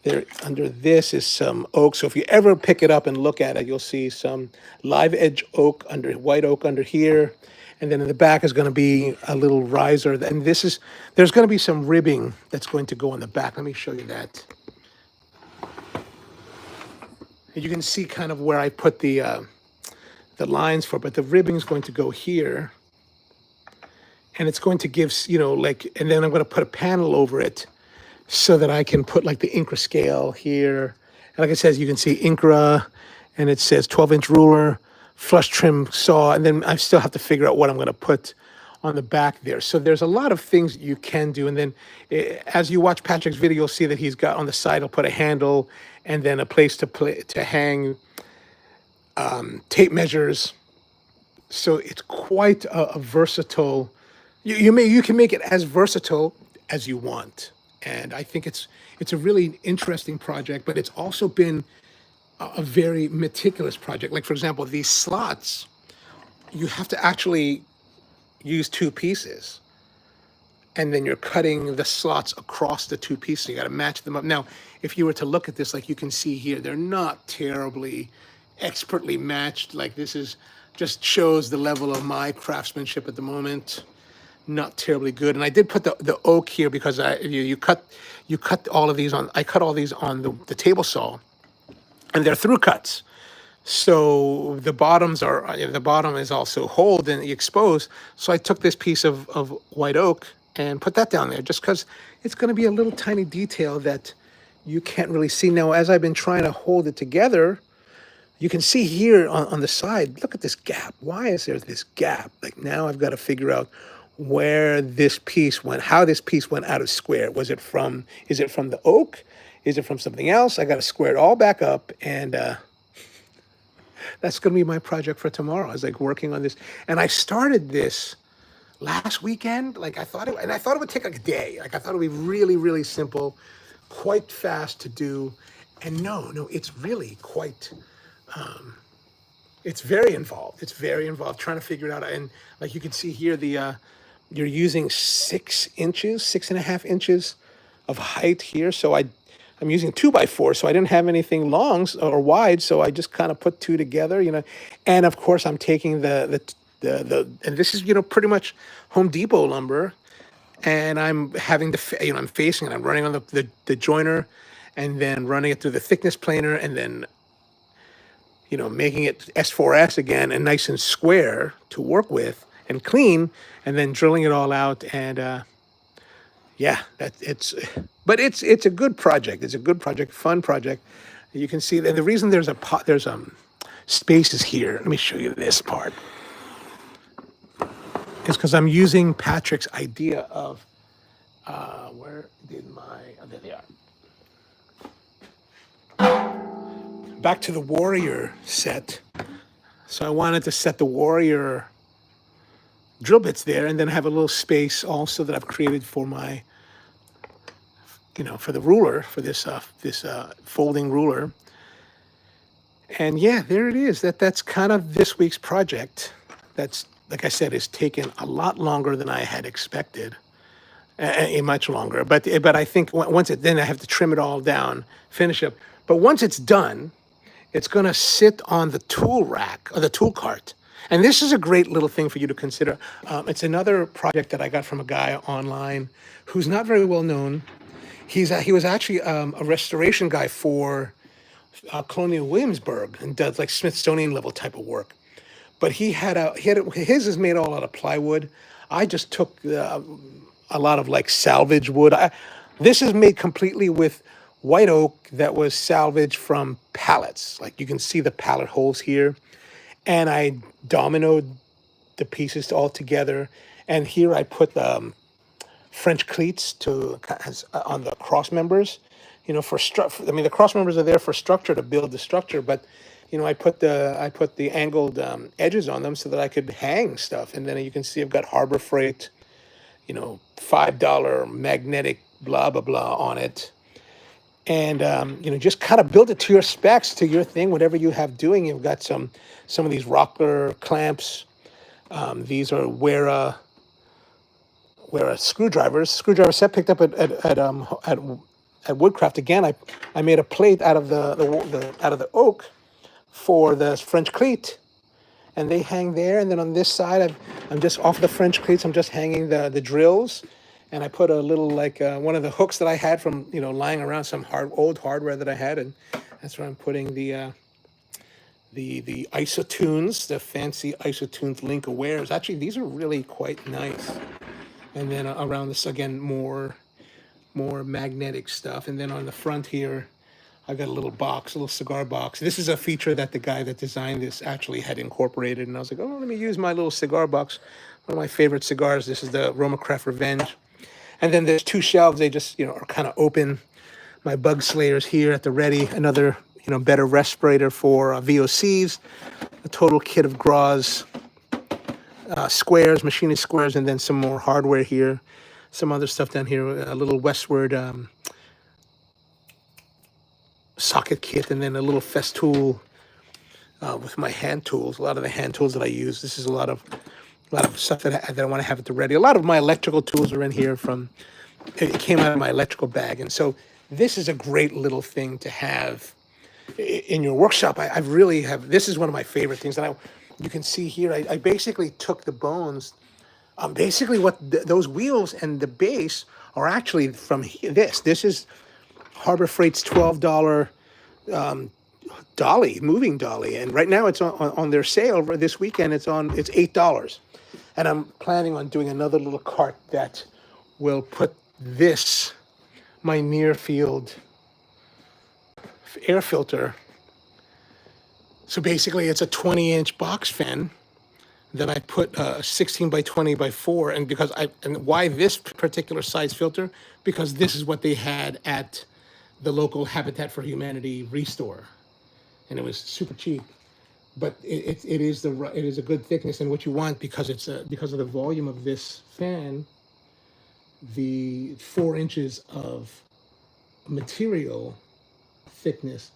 There under this is some oak. So if you ever pick it up and look at it, you'll see some live edge oak white oak under here. And then in the back is going to be a little riser. And there's going to be some ribbing that's going to go on the back. Let me show you that. And you can see kind of where I put the lines for, but the ribbing is going to go here. And it's going to give, you know, like, and then I'm going to put a panel over it, so that I can put like the Incra scale here. And like it says, you can see Incra, and it says 12-inch ruler, flush trim saw, and then I still have to figure out what I'm going to put on the back there. So there's a lot of things you can do. And then as you watch Patrick's video, you'll see that he's got on the side, he'll put a handle and then a place to hang tape measures. So it's quite a versatile, you can make it as versatile as you want. And I think it's a really interesting project, but it's also been a very meticulous project. Like, for example, these slots, you have to actually use 2 pieces. And then you're cutting the slots across the 2 pieces. You got to match them up. Now, if you were to look at this, like you can see here, they're not terribly expertly matched. Like this just shows the level of my craftsmanship at the moment. Not terribly good. And I did put the oak here because you cut all of these on. I cut all these on the table saw, and they're through cuts. So the bottom is also holed and exposed. So I took this piece of white oak and put that down there, just because it's going to be a little tiny detail that you can't really see. Now, as I've been trying to hold it together, you can see here on the side. Look at this gap. Why is there this gap? Like now, I've got to figure out where this piece went, how this piece went out of square. Is it from the oak? Is it from something else? I got to square it all back up, and that's going to be my project for tomorrow. I was like working on this, and I started this last weekend. Like I thought it would take like a day. Like I thought it would be really, really simple, quite fast to do, and no, it's really quite. It's very involved. It's very involved trying to figure it out. And like you can see here, you're using 6.5 inches of height here. So I'm using 2x4, so I didn't have anything long or wide. So I just kind of put 2 together, you know. And of course, I'm taking and this is, you know, pretty much Home Depot lumber, and I'm having I'm facing it. I'm running on the joiner, and then running it through the thickness planer, and then, you know, making it S4S again and nice and square to work with and clean, and then drilling it all out. And yeah, but it's a good project. It's a good project, fun project. You can see that the reason there's spaces here. Let me show you this part. Is because I'm using Patrick's idea of where did my oh, there they are. Back to the Warrior set. So I wanted to set the Warrior drill bits there, and then have a little space also that I've created for my, you know, for the ruler, for this folding ruler. And yeah, there it is. That's kind of this week's project. That's, like I said, it's taken a lot longer than I had expected. Much longer, but I think then I have to trim it all down, finish up. But once it's done, it's going to sit on the tool rack or the tool cart. And this is a great little thing for you to consider. It's another project that I got from a guy online who's not very well known. He was actually a restoration guy for Colonial Williamsburg and does like Smithsonian level type of work. But his is made all out of plywood. I just took a lot of like salvage wood. This is made completely with white oak that was salvaged from pallets. Like you can see the pallet holes here. And I dominoed the pieces all together. And here I put the French cleats on the cross members. You know, I mean, the cross members are there for structure, to build the structure. But, you know, I put the angled edges on them so that I could hang stuff. And then you can see I've got Harbor Freight, you know, $5 magnetic blah, blah, blah on it. And, you know, just kind of build it to your specs, to your thing, whatever you have doing. You've got some of these rocker clamps. These are Wera screwdrivers. Screwdriver set picked up at Woodcraft. Again, I made a plate out of the oak for the French cleat. And they hang there. And then on this side, I'm just off the French cleats. I'm just hanging the drills. And I put a little, like, one of the hooks that I had from, you know, lying around, some old hardware that I had. And that's where I'm putting the Isotunes, the fancy Isotunes Link Awares. Actually, these are really quite nice. And then around this, again, more magnetic stuff. And then on the front here, I've got a little cigar box. This is a feature that the guy that designed this actually had incorporated. And I was like, oh, let me use my little cigar box. One of my favorite cigars. This is the Roma Craft Revenge. And then there's two shelves. They just, you know, are kind of open. My bug slayers here at the ready. Another, you know, better respirator for VOCs. A total kit of Graz squares, machinist squares, and then some more hardware here. Some other stuff down here. A little Westward socket kit, and then a little Festool with my hand tools. A lot of the hand tools that I use. This is a lot of stuff that I want to have at the ready. A lot of my electrical tools are in here it came out of my electrical bag. And so this is a great little thing to have in your workshop. I really have, this is one of my favorite things. And you can see here, I basically took the bones, basically those wheels and the base are actually from here. This is Harbor Freight's $12 moving dolly. And right now it's on their sale this weekend. It's $8. And I'm planning on doing another little cart that will put my near field air filter. So basically it's a 20-inch box fan that I put a 16 by 20 by 4. And why this particular size filter? Because this is what they had at the local Habitat for Humanity restore. And it was super cheap. But it is a good thickness, and what you want, because of the volume of this fan, the 4 inches of material thickness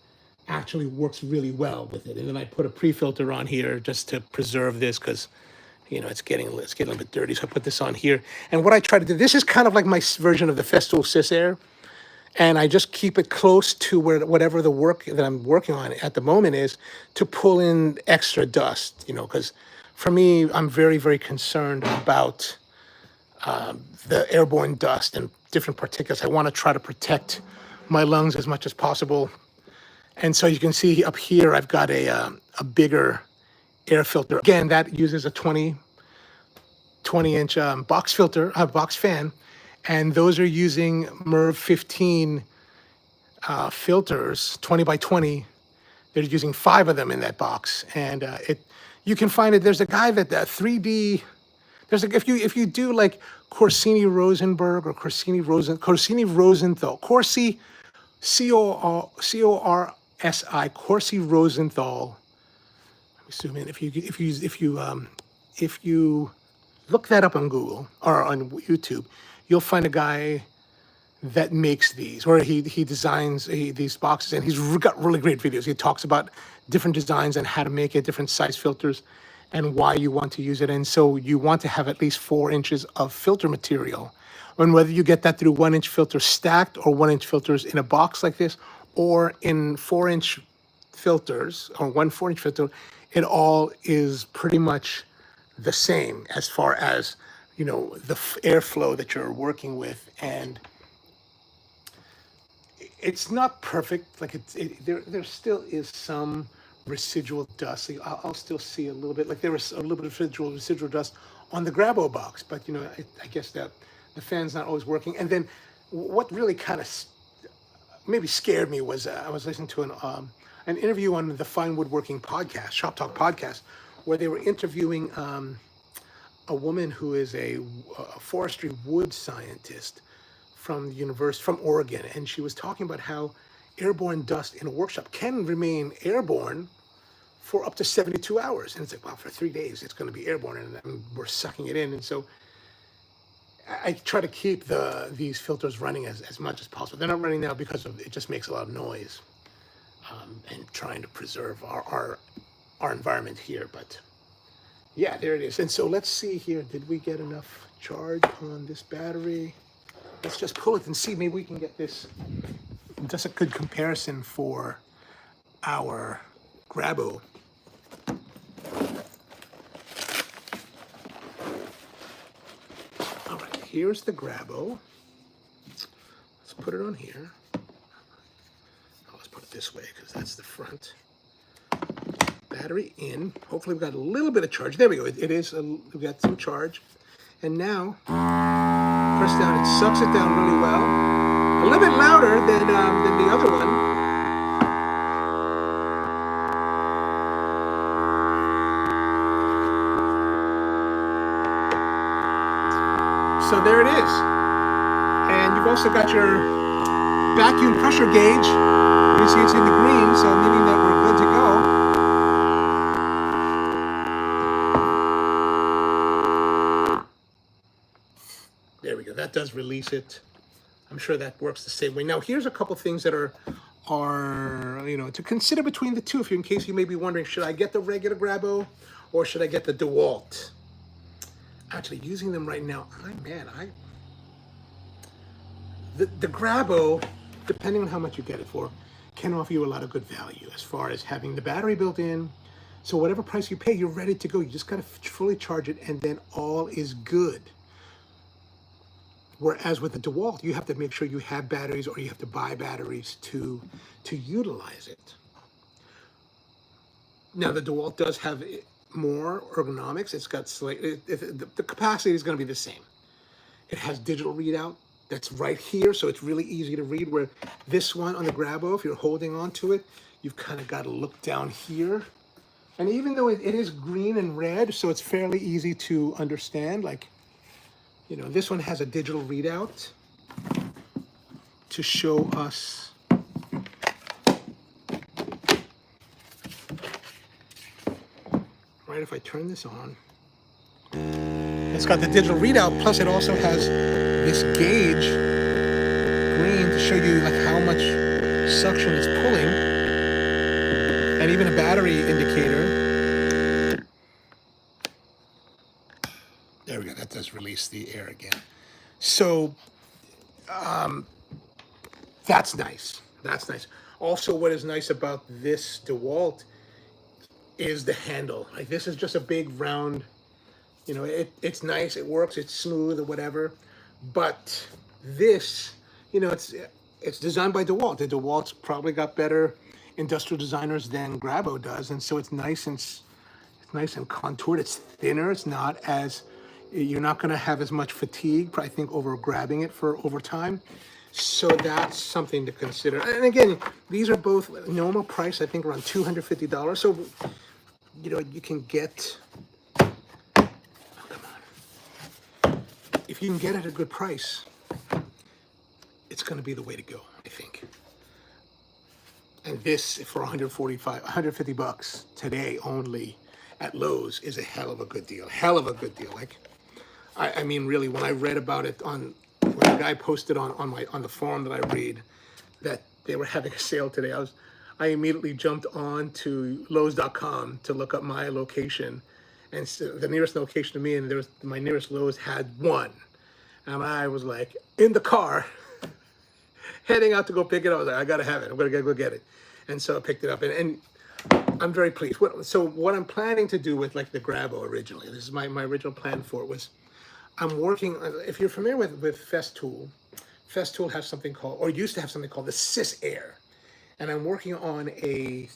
actually works really well with it. And then I put a pre-filter on here just to preserve this, because, you know, it's getting a little bit dirty. So I put this on here. And what I try to do, this is kind of like my version of the Festool Cis Air. And I just keep it close to whatever the work that I'm working on at the moment is, to pull in extra dust, you know, because for me, I'm very, very concerned about the airborne dust and different particulates. I want to try to protect my lungs as much as possible. And so you can see up here, I've got a bigger air filter. Again, that uses a 20-inch box filter, box fan. And those are using MERV 15 filters, 20 by 20. They're using 5 of them in that box. And you can find it, there's a guy that 3D, there's like, if you do like Corsini Rosenberg or Corsini Rosenthal, C-O-R-S-I, Corsi Rosenthal. Let me zoom in. If you look that up on Google or on YouTube, you'll find a guy that makes these, or he designs these boxes, and he's got really great videos. He talks about different designs and how to make it, different size filters, and why you want to use it. And so you want to have at least 4 inches of filter material. And whether you get that through 1-inch filters stacked or 1-inch filters in a box like this, or in 4-inch filters or 1 4-inch filter, it all is pretty much the same as far as, you know, the airflow that you're working with. And it's not perfect. Like there still is some residual dust. I'll still see a little bit, like there was a little bit of residual dust on the Grabo box, but you know, I guess that the fan's not always working. And then what really kind of maybe scared me was I was listening to an interview on the Fine Woodworking podcast, Shop Talk podcast, where they were interviewing a woman who is a forestry wood scientist from Oregon, and she was talking about how airborne dust in a workshop can remain airborne for up to 72 hours. And it's like, wow, for 3 days it's going to be airborne, and we're sucking it in. And so I try to keep these filters running as much as possible. They're not running now because it just makes a lot of noise, and trying to preserve our environment here. But yeah, there it is. And so let's see here. Did we get enough charge on this battery? Let's just pull it and see. Maybe we can get this. That's a good comparison for our Grabo. All right, here's the Grabo. Let's put it on here. Oh, let's put it this way because that's the front. Battery in. Hopefully we've got a little bit of charge. There we go. It is. We've got some charge. And now, press down. It sucks it down really well. A little bit louder than the other one. So there it is. And you've also got your vacuum pressure gauge. You see it's in the green, so meaning that we're good to go. There we go. That does release it. I'm sure that works the same way. Now, here's a couple things that are you know, to consider between the two. If you, in case you may be wondering, should I get the regular Grabo or should I get the DeWalt? Actually, using them right now, the Grabo, depending on how much you get it for, can offer you a lot of good value as far as having the battery built in. So whatever price you pay, you're ready to go. You just got to fully charge it, and then all is good. Whereas with the DeWalt, you have to make sure you have batteries, or you have to buy batteries to utilize it. Now, the DeWalt does have more ergonomics. It's got the capacity is going to be the same. It has digital readout that's right here, so it's really easy to read. Where this one on the Grabo, if you're holding on to it, you've kind of got to look down here. And even though it is green and red, so it's fairly easy to understand, like, you know, this one has a digital readout to show us right. If I turn this on, it's got the digital readout, plus it also has this gauge green to show you like how much suction it's pulling, and even a battery indicator. There we go. That does release the air again. So that's nice. That's nice. Also, what is nice about this DeWalt is the handle. Like, this is just a big round, you know, it's nice, it works, it's smooth or whatever. But this, you know, it's designed by DeWalt. The DeWalt's probably got better industrial designers than Grabo does, and so it's nice and contoured. It's thinner. It's not as, you're not going to have as much fatigue, I think, over grabbing it for over time. So that's something to consider. And again, these are both normal price, I think around $250. So, you know, you can get, oh, come on. If you can get it at a good price, it's going to be the way to go, I think. And this, for 150 bucks today only at Lowe's, is a hell of a good deal. Hell of a good deal. Like, I mean, really, when I read about it when the guy posted on the forum that I read that they were having a sale today, I immediately jumped on to Lowe's.com to look up my location, and so the nearest location to me, and my nearest Lowe's had one, and I was like in the car, heading out to go pick it up. I was like, I gotta have it. I'm gonna go get it, and so I picked it up, and I'm very pleased. So what I'm planning to do with like the Grabo originally, this is my original plan for it was, I'm working, if you're familiar with Festool has something called, or used to have something called the Sys Air. And I'm working on a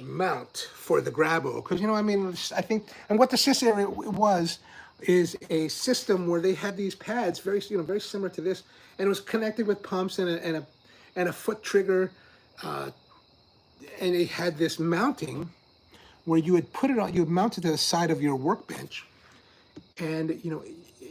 mount for the Grabo. Because, you know, I mean, I think, and what the Sys Air is a system where they had these pads, very similar to this. And it was connected with pumps and a foot trigger. And it had this mounting where you would put it on, you would mount it to the side of your workbench. And, you know,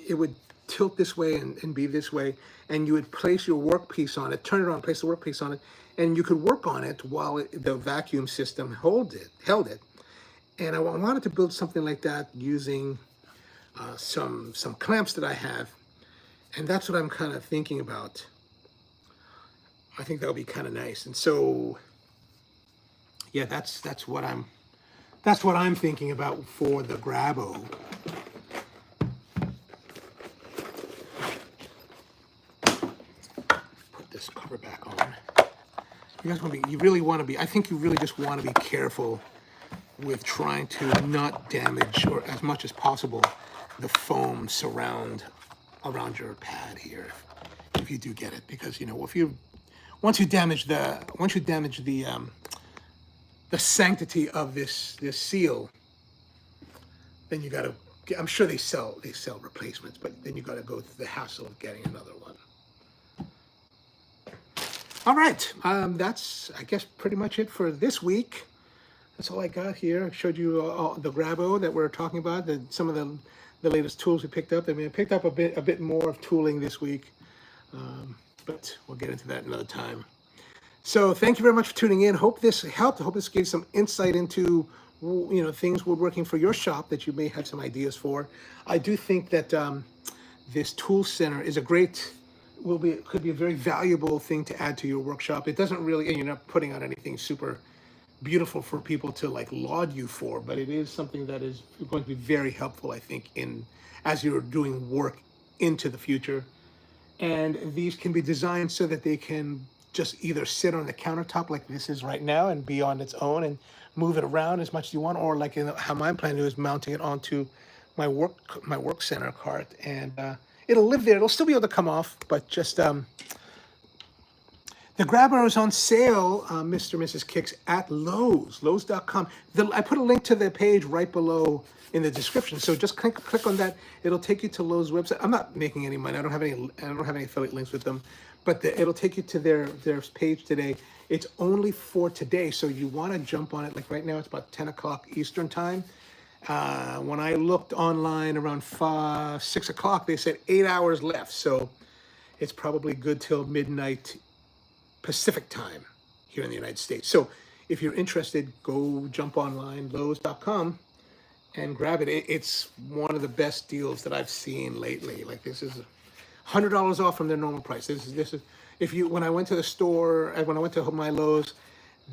it would tilt this way and be this way, and you would place your workpiece on it, turn it on, place the workpiece on it, and you could work on it while the vacuum system held it. And I wanted to build something like that using some clamps that I have, and that's what I'm kind of thinking about. I think that would be kind of nice. And so, yeah, that's what I'm thinking about for the Grabo. This cover back on. You guys want to be, you really want to be, I think you really just want to be careful with trying to not damage, or as much as possible, the foam surround around your pad here, if you do get it, because, you know, once you damage the sanctity of this seal, then you got to, I'm sure they sell replacements, but then you got to go through the hassle of getting another one. All right, that's, I guess, pretty much it for this week. That's all I got here. I showed you the Grabo that we're talking about, some of the latest tools we picked up. I mean, I picked up a bit more of tooling this week, but we'll get into that another time. So thank you very much for tuning in. Hope this helped. I hope this gave some insight into, you know, things woodworking for your shop that you may have some ideas for. I do think that this tool center is could be a very valuable thing to add to your workshop. It doesn't really, and you're not putting out anything super beautiful for people to like laud you for, but it is something that is going to be very helpful, I think, as you're doing work into the future. And these can be designed so that they can just either sit on the countertop like this is right now and be on its own and move it around as much as you want, or like how my plan is mounting it onto my work center cart, and it'll live there. It'll still be able to come off, but just the Grabo is on sale, Mr. and Mrs. Kicks, at Lowe's, Lowe's.com. I put a link to the page right below in the description, so just click on that. It'll take you to Lowe's website. I'm not making any money. I don't have any affiliate links with them, but it'll take you to their page today. It's only for today, so you want to jump on it. Like right now, it's about 10 o'clock Eastern time. When I looked online around 6 o'clock, they said 8 hours left. So it's probably good till midnight Pacific time here in the United States. So if you're interested, go jump online, Lowe's.com, and grab it. It's one of the best deals that I've seen lately. Like, this is $100 off from their normal price. This is when I went to the store, when I went to my Lowe's,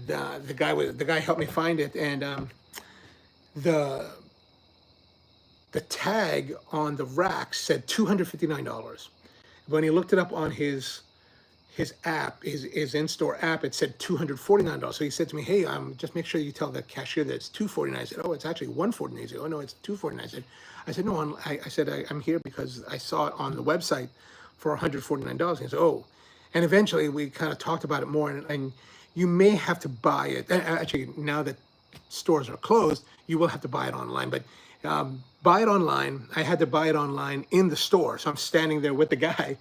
the guy helped me find it, and the tag on the rack said $259. When he looked it up on his app, his in-store app, it said $249. So he said to me, "Hey, just make sure you tell the cashier that it's $249." I said, "Oh, it's actually $149." He said, "Oh no, it's $249." I said, "No, I'm here because I saw it on the website for $149." He said, "Oh," And eventually we kind of talked about it more, and you may have to buy it. Actually, now that stores are closed, you will have to buy it online, but buy it online. I had to buy it online in the store. So I'm standing there with the guy,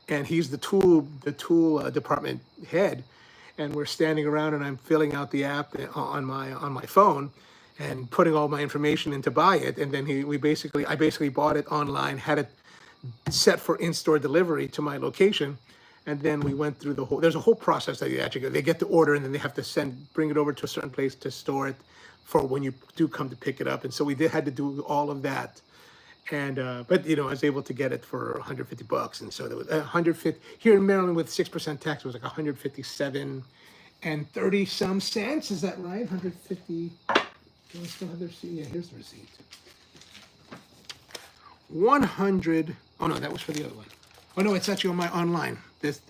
and he's the tool department head, and we're standing around, and I'm filling out the app on my phone and putting all my information in to buy it. And then I basically bought it online, had it set for in-store delivery to my location. And then we went through there's a whole process that you actually go. They get the order, and then they have to bring it over to a certain place to store it for when you do come to pick it up. And so we had to do all of that. And, but I was able to get it for $150. And so there was 150 here in Maryland with 6% tax. It was like 157 and 30 some cents. Is that right? 150. Do I still have the receipt? Yeah, here's the receipt. 100. Oh no, that was for the other one. Oh no, it's actually on my online. This,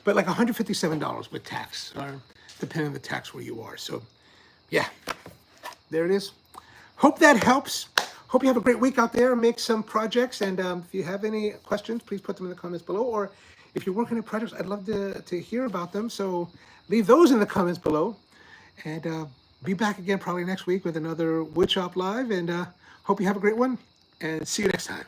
but like $157 with tax, or depending on the tax where you are. So, yeah, there it is. Hope that helps. Hope you have a great week out there. Make some projects, and if you have any questions, please put them in the comments below. Or if you're working on projects, I'd love to hear about them. So leave those in the comments below, and be back again probably next week with another Woodshop Live. And hope you have a great one, and see you next time.